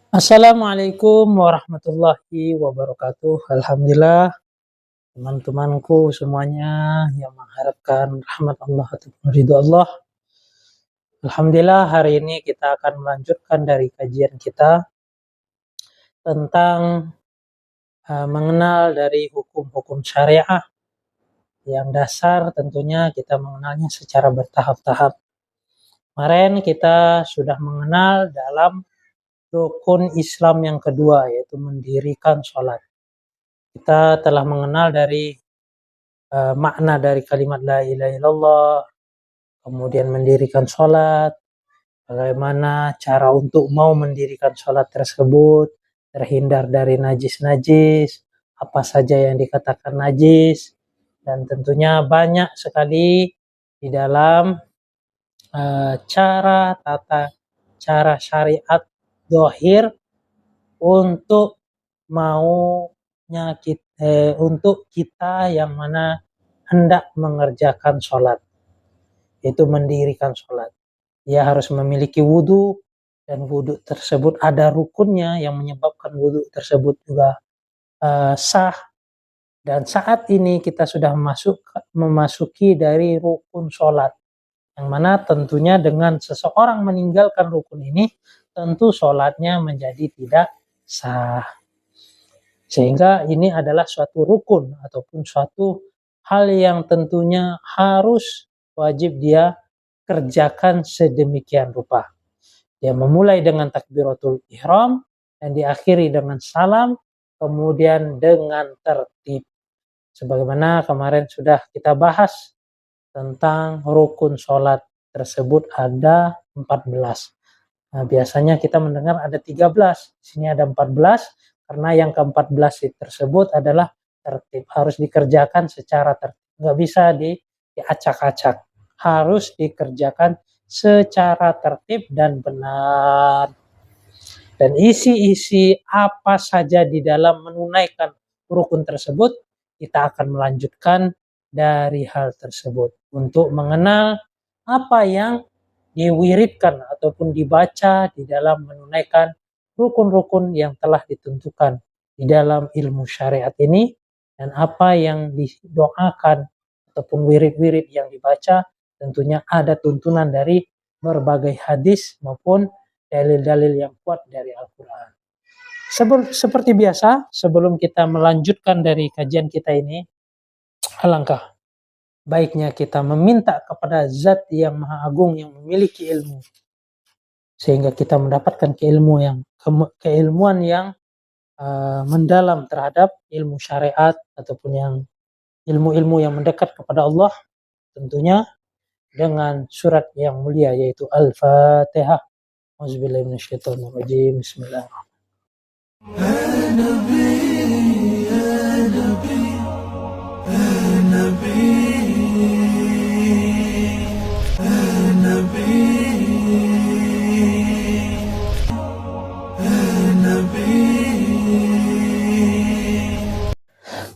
Assalamualaikum warahmatullahi wabarakatuh. Alhamdulillah, teman-temanku semuanya yang mengharapkan rahmat Allah ataupun ridho Allah. Alhamdulillah, hari ini kita akan melanjutkan dari kajian kita tentang mengenal dari hukum-hukum syariah yang dasar. Tentunya kita mengenalnya secara bertahap-tahap. Kemarin kita sudah mengenal dalam rukun Islam yang kedua, yaitu mendirikan sholat. Kita telah mengenal dari makna dari kalimat la ilaha illallah, kemudian mendirikan sholat, bagaimana cara untuk mau mendirikan sholat tersebut, terhindar dari najis-najis, apa saja yang dikatakan najis, dan tentunya banyak sekali di dalam cara syariat dohir untuk untuk kita yang mana hendak mengerjakan sholat, yaitu mendirikan sholat. Dia harus memiliki wudhu, dan wudhu tersebut ada rukunnya yang menyebabkan wudhu tersebut juga sah. Dan saat ini kita sudah memasuki dari rukun sholat, yang mana tentunya dengan seseorang meninggalkan rukun ini, tentu sholatnya menjadi tidak sah. Sehingga ini adalah suatu rukun ataupun suatu hal yang tentunya harus wajib dia kerjakan sedemikian rupa. Dia memulai dengan takbiratul ihram dan diakhiri dengan salam, kemudian dengan tertib. Sebagaimana kemarin sudah kita bahas tentang rukun sholat tersebut ada 14. Nah, biasanya kita mendengar ada 13, di sini ada 14, karena yang ke-14 tersebut adalah tertib. Harus dikerjakan secara tertib. Nggak bisa diacak-acak. Harus dikerjakan secara tertib dan benar. Dan isi-isi apa saja di dalam menunaikan rukun tersebut, kita akan melanjutkan dari hal tersebut untuk mengenal apa yang diwiridkan ataupun dibaca di dalam menunaikan rukun-rukun yang telah ditentukan di dalam ilmu syariat ini, dan apa yang didoakan ataupun wirid-wirid yang dibaca tentunya ada tuntunan dari berbagai hadis maupun dalil-dalil yang kuat dari Al-Quran. Seperti biasa, sebelum kita melanjutkan dari kajian kita ini, alangkah baiknya kita meminta kepada Zat yang Maha Agung yang memiliki ilmu, sehingga kita mendapatkan keilmuan yang mendalam terhadap ilmu syariat ataupun yang ilmu-ilmu yang mendekat kepada Allah, tentunya dengan surat yang mulia yaitu Al-Fatihah. Auzubillahi minasyaitonirrajim.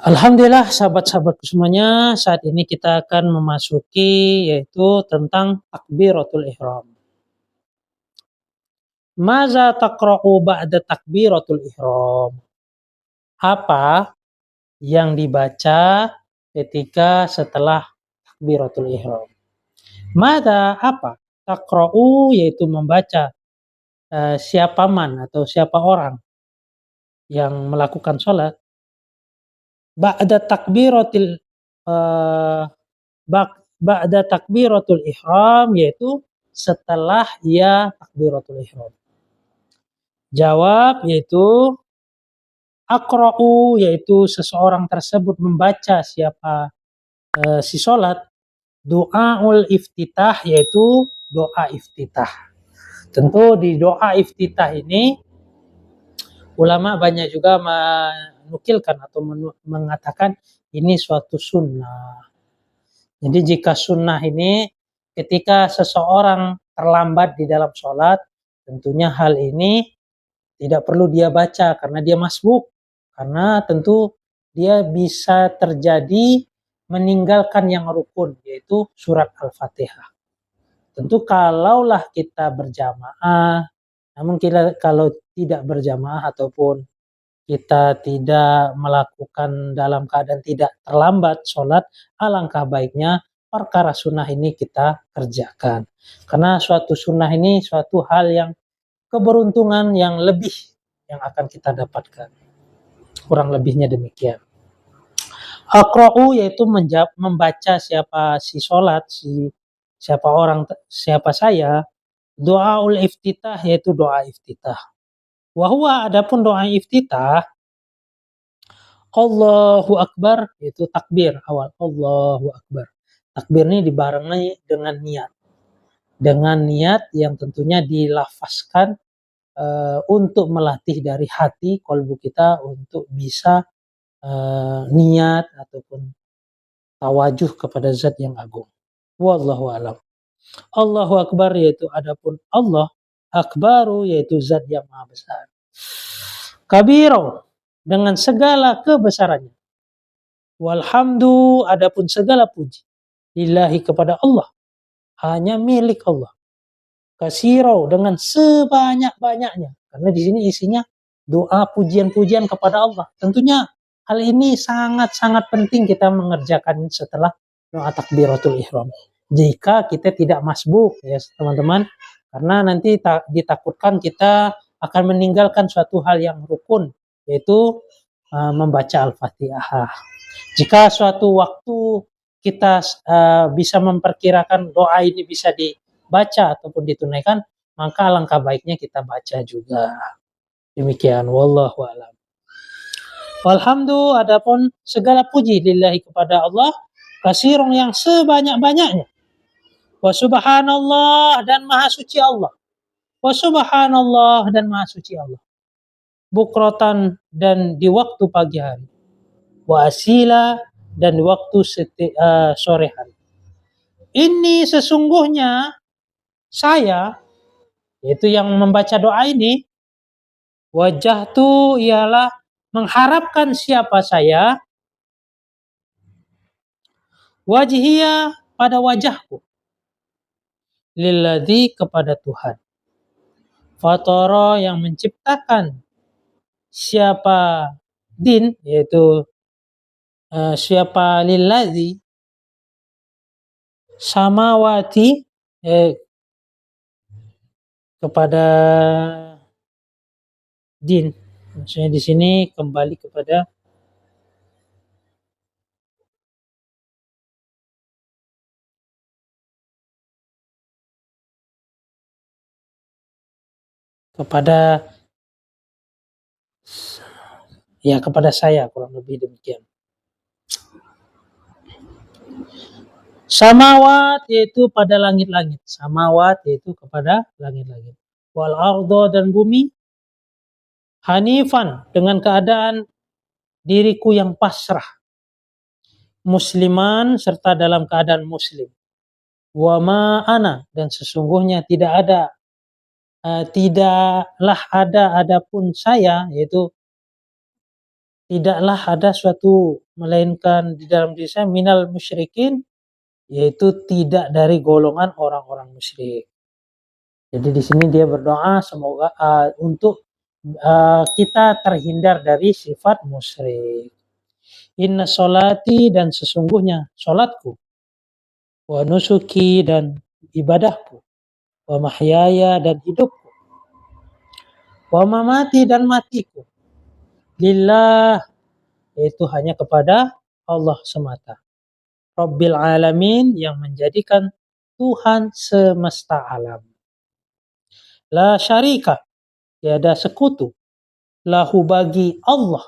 Alhamdulillah, sahabat-sahabatku semuanya, saat ini kita akan memasuki yaitu tentang takbiratul ihram. Maza taqra'u ba'da takbiratul ihram? Apa yang dibaca ketika setelah takbiratul ihram? Maza apa? Taqra'u yaitu membaca, siapa man atau siapa orang yang melakukan sholat ba'da takbiratul ba'da takbiratul ihram, yaitu setelah ia takbiratul ihram. Jawab yaitu aqra'u, yaitu seseorang tersebut membaca siapa si sholat, doaul iftitah, yaitu doa iftitah. Tentu di doa iftitah ini ulama banyak juga menukilkan atau mengatakan ini suatu sunnah. Jadi jika sunnah ini ketika seseorang terlambat di dalam sholat, tentunya hal ini tidak perlu dia baca karena dia masbuk. Karena tentu dia bisa terjadi meninggalkan yang rukun, yaitu surat Al-Fatihah. Tentu kalaulah kita berjamaah, Namun kita kalau tidak berjamaah ataupun kita tidak melakukan dalam keadaan tidak terlambat sholat, alangkah baiknya perkara sunnah ini kita kerjakan. Karena suatu sunnah ini suatu hal yang keberuntungan yang lebih yang akan kita dapatkan. Kurang lebihnya demikian. Aqra'u yaitu membaca siapa si sholat, siapa saya, doaul iftitah yaitu doa iftitah. Wahwa adapun doa iftitah, Allahu Akbar yaitu takbir awal, Allahu Akbar. Takbir ini dibarengi dengan niat. Dengan niat yang tentunya dilafazkan untuk melatih dari hati kolbu kita untuk bisa niat ataupun tawajuh kepada zat yang agung. Wallahu alam. Allahu Akbar yaitu adapun Allah, Akbaru yaitu zat yang maha besar. Kabiro dengan segala kebesarannya. Walhamdu adapun segala puji. Lillahi kepada Allah. Hanya milik Allah. Kasiro dengan sebanyak-banyaknya. Karena di sini isinya doa pujian-pujian kepada Allah. Tentunya hal ini sangat-sangat penting kita mengerjakan setelah doa takbiratul ihram. Jika kita tidak masbuk ya teman-teman, karena nanti ditakutkan kita akan meninggalkan suatu hal yang rukun, yaitu membaca Al-Fatihah. Jika suatu waktu kita bisa memperkirakan doa ini bisa dibaca ataupun ditunaikan, maka alangkah baiknya kita baca juga. Demikian, wallahu a'lam. Walhamdu adapun segala puji lillahi kepada Allah, kasirun yang sebanyak-banyaknya. Wa subhanallah dan maha suci Allah. Wa subhanallah dan maha suci Allah. Bukrotan dan di waktu pagi hari. Wa asila dan di waktu sore hari. Ini sesungguhnya saya, yaitu yang membaca doa ini, wajah tu ialah mengharapkan siapa saya, wajhiyah pada wajahku, lilladzi kepada Tuhan. Fatara yang menciptakan siapa din, yaitu siapa lilladzi samawati kepada din. Maksudnya di sini kembali kepada kepada saya, kurang lebih demikian. Samawat yaitu pada langit-langit. Samawat yaitu kepada langit-langit. Wal ardo dan bumi. Hanifan dengan keadaan diriku yang pasrah. Musliman serta dalam keadaan muslim. Wa ma ana dan sesungguhnya tidaklah ada adapun saya, yaitu tidaklah ada suatu melainkan di dalam diri saya minal musyrikin, yaitu tidak dari golongan orang-orang musyrik. Jadi di sini dia berdoa semoga untuk kita terhindar dari sifat musyrik. Inna sholati dan sesungguhnya sholatku, wa nusuki dan ibadahku, wa mahyaya dan hidupku, wa mamati dan matiku, lillah yaitu hanya kepada Allah semata. Rabbil alamin yang menjadikan Tuhan semesta alam. La syarika tiada sekutu, lahu bagi Allah,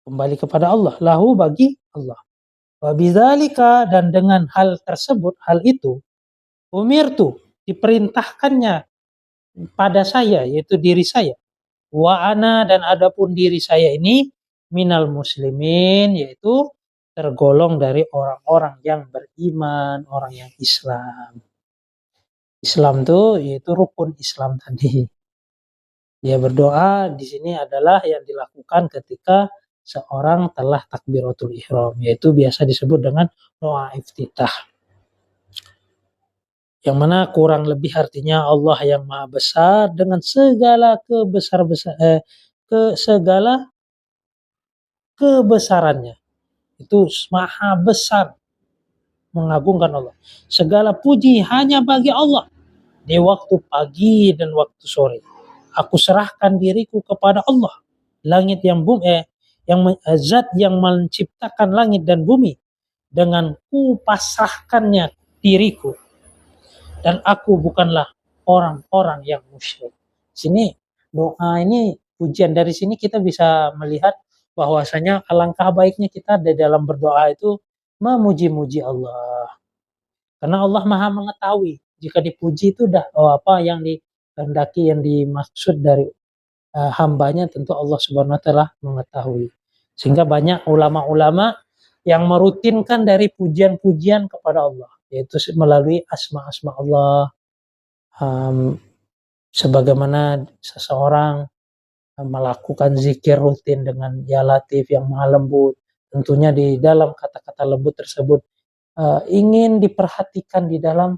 kembali kepada Allah, lahu bagi Allah. Wa bidzalika dan dengan hal tersebut, hal itu, umirtu diperintahkannya pada saya, yaitu diri saya. Wa ana dan adapun diri saya ini minal muslimin, yaitu tergolong dari orang-orang yang beriman, orang yang Islam. Islam itu yaitu rukun Islam tadi. Dia berdoa di sini adalah yang dilakukan ketika seorang telah takbiratul ihram, yaitu biasa disebut dengan doa iftitah. Yang mana kurang lebih artinya Allah yang Maha Besar dengan segala segala kebesarannya. Itu Maha Besar, mengagungkan Allah. Segala puji hanya bagi Allah di waktu pagi dan waktu sore. Aku serahkan diriku kepada Allah, langit yang zat yang menciptakan langit dan bumi, dengan ku pasrahkannya diriku, dan aku bukanlah orang-orang yang musyrik. Sini doa ini, pujian dari sini kita bisa melihat bahwasanya alangkah baiknya kita di dalam berdoa itu memuji-muji Allah. Karena Allah Maha mengetahui. Jika dipuji itu apa yang dikehendaki, yang dimaksud dari hambanya, tentu Allah Subhanahu wa taala mengetahui. Sehingga banyak ulama-ulama yang merutinkan dari pujian-pujian kepada Allah, yaitu melalui asma-asma Allah, sebagaimana seseorang melakukan zikir rutin dengan ya Latif yang maha lembut. Tentunya di dalam kata-kata lembut tersebut ingin diperhatikan di dalam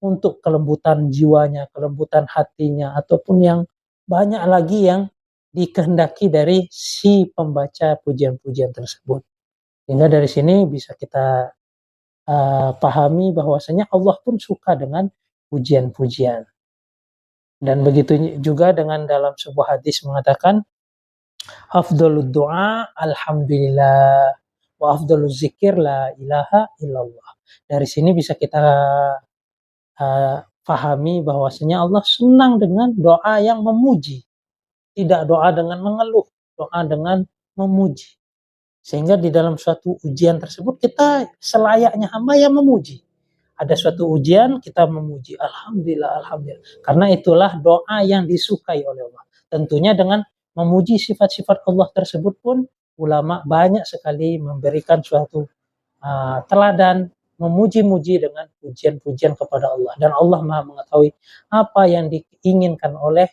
untuk kelembutan jiwanya, kelembutan hatinya, ataupun yang banyak lagi yang dikehendaki dari si pembaca pujian-pujian tersebut. Sehingga dari sini bisa kita pahami bahwasanya Allah pun suka dengan pujian-pujian. Dan begitu juga dengan dalam sebuah hadis mengatakan, afdhalud du'a alhamdulillah wa afdhaluz zikir la ilaha illallah. Dari sini bisa kita pahami bahwasanya Allah senang dengan doa yang memuji, tidak doa dengan mengeluh, doa dengan memuji. Sehingga di dalam suatu ujian tersebut kita selayaknya hamba yang memuji. Ada suatu ujian kita memuji, alhamdulillah, alhamdulillah. Karena itulah doa yang disukai oleh Allah. Tentunya dengan memuji sifat-sifat Allah tersebut pun ulama banyak sekali memberikan suatu teladan, memuji-muji dengan pujian-pujian kepada Allah. Dan Allah Maha mengetahui apa yang diinginkan oleh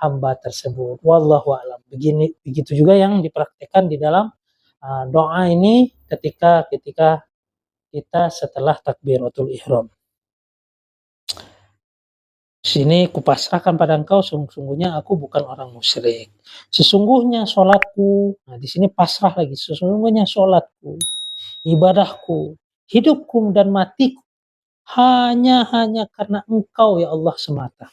hamba tersebut. Wallahu a'lam. Begitu juga yang dipraktikkan di dalam doa ini ketika kita setelah takbiratul ihram. Sini kupasrahkan pada engkau, sungguhnya aku bukan orang musyrik. Sesungguhnya sholatku, nah di sini pasrah lagi, sesungguhnya sholatku, ibadahku, hidupku dan matiku hanya karena engkau ya Allah semata.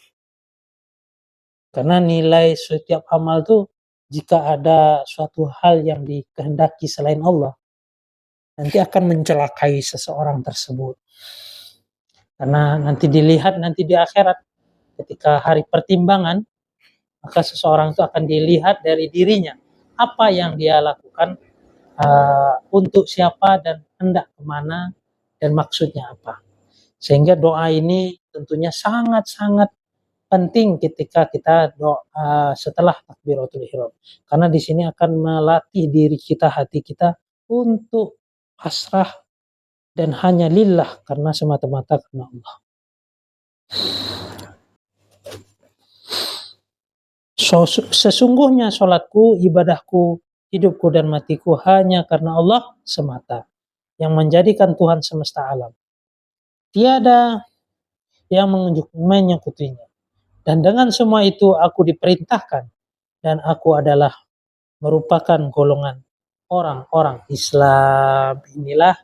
Karena nilai setiap amal tuh, jika ada suatu hal yang dikehendaki selain Allah, nanti akan mencelakai seseorang tersebut. Karena nanti dilihat nanti di akhirat, ketika hari pertimbangan, maka seseorang itu akan dilihat dari dirinya, apa yang dia lakukan, untuk siapa dan hendak kemana dan maksudnya apa. Sehingga doa ini tentunya sangat-sangat penting ketika kita doa setelah takbiratul ihram. Karena di sini akan melatih diri kita, hati kita untuk pasrah dan hanya lillah, karena semata-mata karena Allah. Sesungguhnya sholatku, ibadahku, hidupku dan matiku hanya karena Allah semata, yang menjadikan Tuhan semesta alam. Tiada yang menyekutinya. Dan dengan semua itu aku diperintahkan, dan aku adalah merupakan golongan orang-orang Islam. Inilah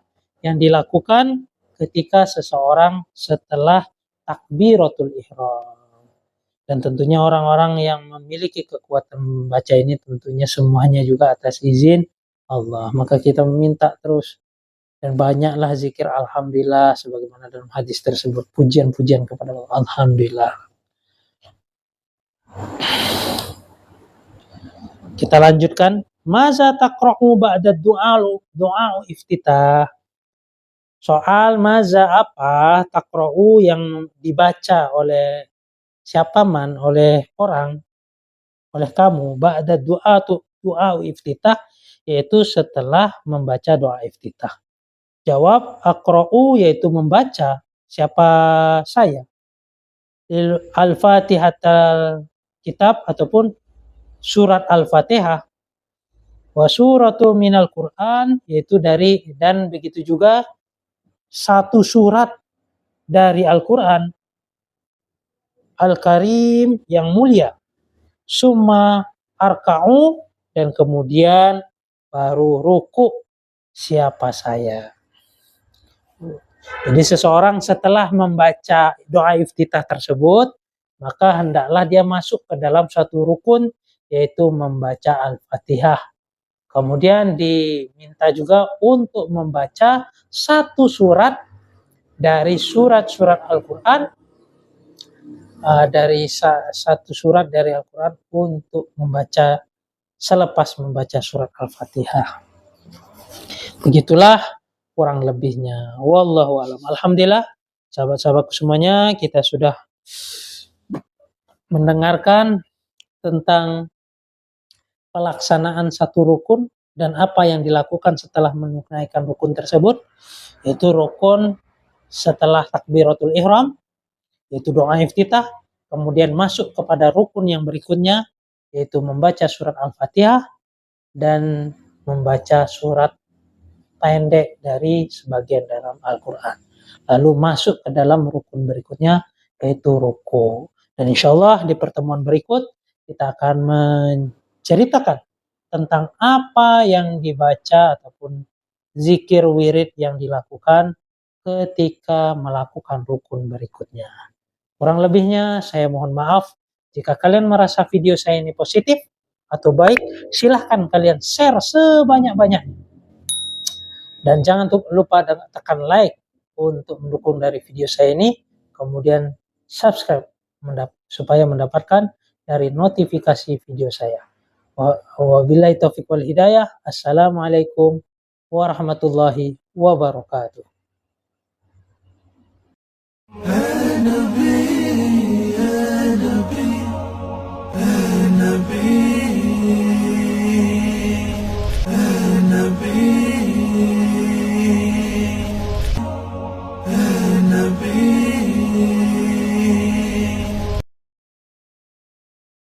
yang dilakukan ketika seseorang setelah takbiratul ihram. Dan tentunya orang-orang yang memiliki kekuatan membaca ini tentunya semuanya juga atas izin Allah. Maka kita meminta terus, dan banyaklah zikir alhamdulillah sebagaimana dalam hadis tersebut, pujian-pujian kepada Allah. Alhamdulillah. Kita lanjutkan. Maza taqra'u ba'da doa iftitah. Soal maza apa taqra'u yang dibaca oleh siapa man, oleh orang, oleh kamu, ba'da doa iftitah, yaitu setelah membaca doa iftitah. Jawab, aqra'u yaitu membaca, siapa saya, al-fatihatal kitab ataupun surat al-fatihah, wa suratu minal Qur'an, yaitu dari, dan begitu juga satu surat dari Al-Quran Al-Karim yang mulia, summa arka'u, dan kemudian baru ruku. Siapa saya? Jadi seseorang setelah membaca doa iftitah tersebut, maka hendaklah dia masuk ke dalam satu rukun, yaitu membaca Al-Fatihah. Kemudian diminta juga untuk membaca satu surat dari surat-surat Al-Quran, satu surat dari Al-Quran untuk membaca selepas membaca surat Al-Fatihah. Begitulah kurang lebihnya. Wallahu a'lam. Alhamdulillah, sahabat-sahabatku semuanya, kita sudah mendengarkan tentang pelaksanaan satu rukun dan apa yang dilakukan setelah menunaikan rukun tersebut, yaitu rukun setelah takbiratul ihram, yaitu doa iftitah, kemudian masuk kepada rukun yang berikutnya, yaitu membaca surat Al-Fatihah dan membaca surat pendek dari sebagian dalam Al-Quran. Lalu masuk ke dalam rukun berikutnya, yaitu ruku. Dan insya Allah di pertemuan berikut kita akan menceritakan tentang apa yang dibaca ataupun zikir wirid yang dilakukan ketika melakukan rukun berikutnya. Kurang lebihnya saya mohon maaf. Jika kalian merasa video saya ini positif atau baik, silahkan kalian share sebanyak-banyaknya. Dan jangan lupa tekan like untuk mendukung dari video saya ini. Kemudian subscribe supaya mendapatkan dari notifikasi video saya. Wabillahi taufiq wal hidayah. Assalamualaikum warahmatullahi wabarakatuh. يا نبي